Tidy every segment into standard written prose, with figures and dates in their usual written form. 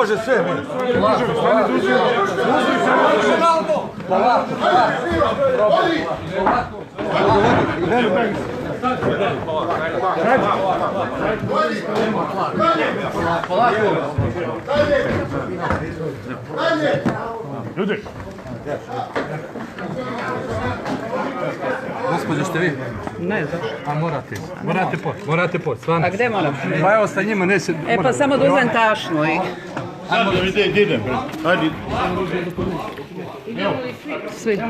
može sve. Ljudi! Gospodin, ste vi? Ne, zašto? A morate poći, stvarno. A gde moram? Pa evo sa njima neće... E pa samo da uzmem tašnu i... Samo da vidite, idem. Ajde. Svi.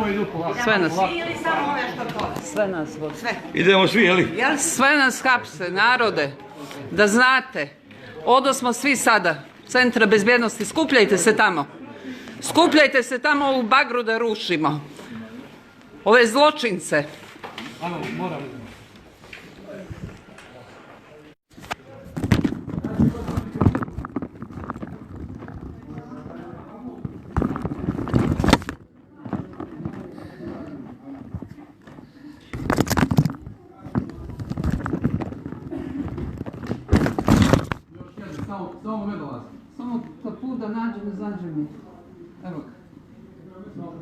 Sve nas. Sve nas vode. Idemo svi, jeli? Sve nas hapse, narode. Da znate. Odo smo svi sada. Centra bezbjednosti. Skupljajte se tamo. Skupljajte se tamo u bagru da rušimo. Ove zločince. Samo medalac. Samo za put da nađem, izađe mi. Evo ga.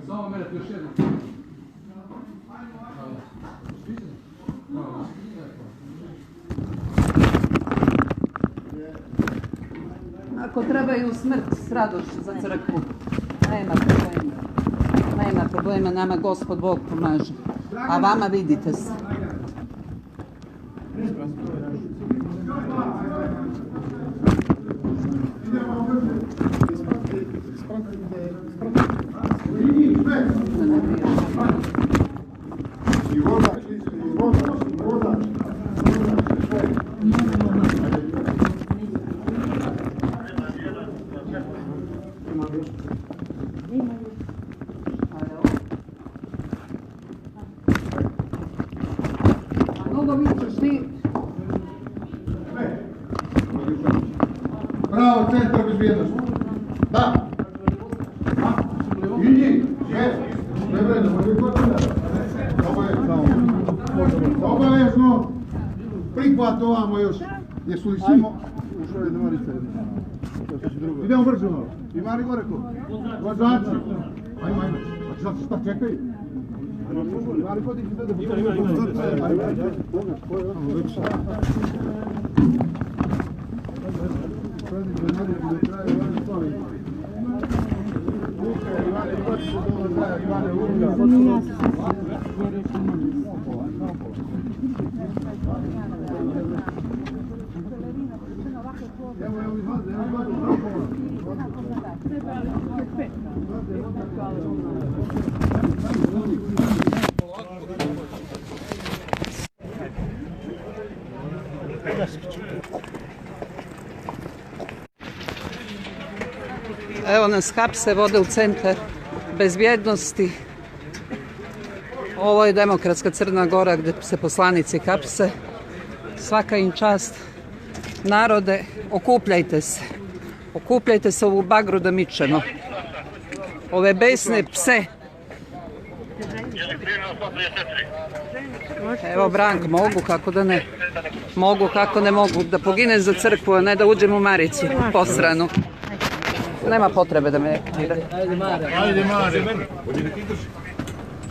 Samo medalac još jedno. Ako trebaju smrt s radošću za crkvu. Nema problema. Nema problema, nama Gospod Bog pomaže. A vama vidite se. Mnogo vičeš ti. Bravo, centar bezbjednosti. Da. I njih. Ne vrede, možda i počina. Obavezno. Prihvat ovamo još. Jesu li svi? Ušao je dvorice. Idemo brzo malo. Ima li gore ko? Vozači. Ajmo. Šta čekaju? Ima li kod ih da Evo nas hapse, vode u centar bezbjednosti. Ovo je demokratska Crna Gora gdje se poslanici hapse. Svaka im čast. Narode, okupljajte se. Okupljajte se u bagru da mičemo. Ove besne pse. Evo Brank, mogu, kako da ne. Mogu, kako ne mogu. Da pogine za crkvu, a ne da uđem u maricu posranu. Nema potrebe da me ekipirate. Ajde, Mare.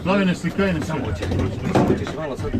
Slavine slikajne samo. Hoćeš malo sad?